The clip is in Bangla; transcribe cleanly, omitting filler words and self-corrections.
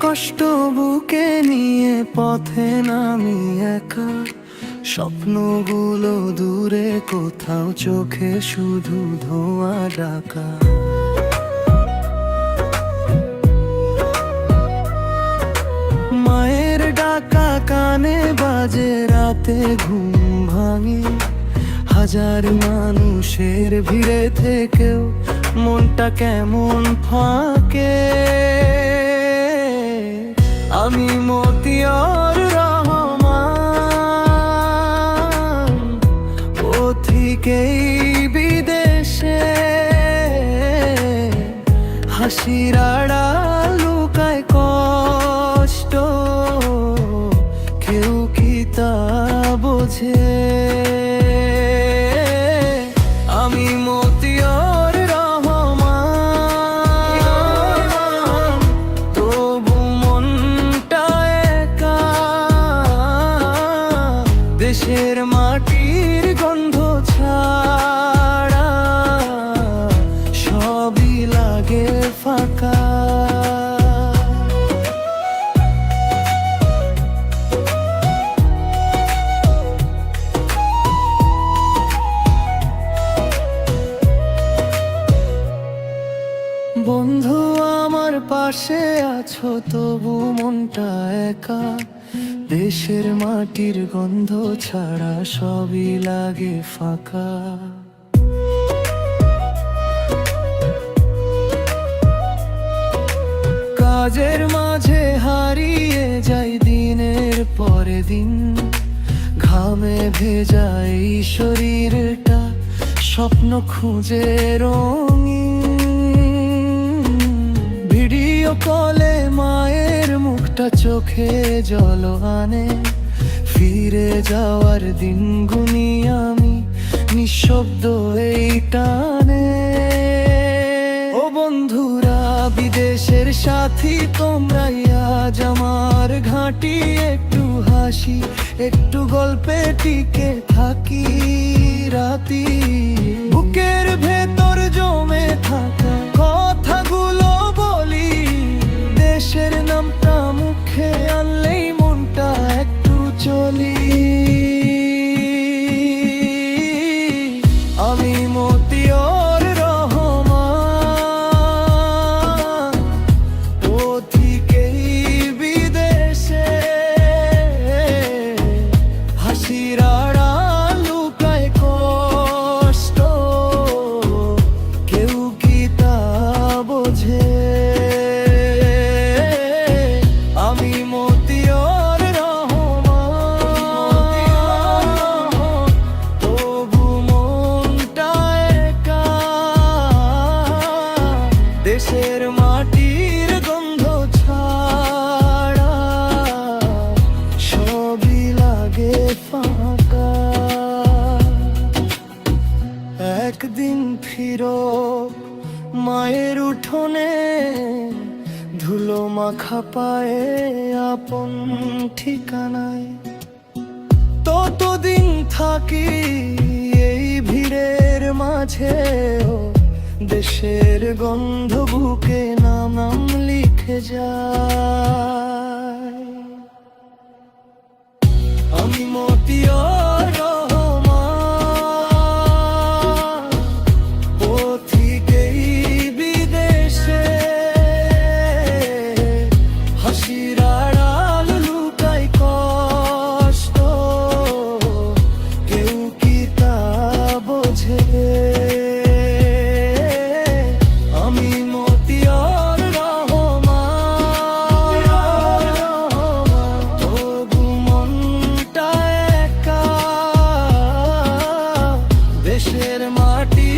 কষ্ট বুকে নিয়ে পথে নামি একা, স্বপ্নগুলো দূরে কোথাও, চোখে শুধু ধোঁয়া ঢাকা। মায়ের ডাকা কানে বাজে, রাতে ঘুম ভাঙে, হাজার মানুষের ভিড়ে থেকেও মনটা কেমন ফাঁকে। আমি মতিয়ার রহমান, পথিকেই বিদেশে, হাসির আড়াল লুকায় কষ্ট, কেউ কি তা বোঝে? আমি মতিয়ার রহমান, তবু মনটা একা। দেশের মাটির গন্ধ ছাড়া সবই লাগে ফাঁকা। বন্ধু আমার পাশে আছো, তবু মনটা একা। দেশের মাটির গন্ধ ছাড়া সবই লাগে ফাঁকা। কাজের মাঝে হারিয়ে যাই দিনের পরে দিন, ঘামে ভেজা এই শরীরটা স্বপ্ন খুঁজে রঙিন। ভিডিও কলে মায়ের মুখটা চোখে জল আনে, ফিরে যাওয়ার দিন গুনি আমি নিঃশব্দ এই টানে। ও বন্ধুরা বিদেশের সাথী, তোমরাই আজ আমার ঘাঁটি। একটু হাসি, একটু গল্পে টিকে থাকি রাতি। বুকের ভেতর জমে থাকা কথাগুলো বলি, দেশের নামটা মুখে আনলেই মনটা একটু চলি। আমি মতিয়ার রহমান, পথিকেই বিদেশে, হাসির আড়াল লুকায় কষ্ট, কেউ কি তা বোঝে? আমি মতিয়ার রহমান, তবু মনটা একা। দেশের মাটির গন্ধ ছাড়া সবই লাগে ফাঁকা। একদিন ফিরো মায়ের উঠোনে, ধুলো মাখা পায়ে আপন ঠিকানায়। ততদিন থাকি এই ভিড়ের মাঝে, দেশের গন্ধ বুকে নাম লিখে যায়। আমি মতিয়ার রহমান, পথিকেই বিদেশে, হাসির আড়াল লুকায় কষ্ট, কেউ কি তা বোঝে? আমি মতিয়ার রহমান, তবু মনটা একা। দেশের মাটি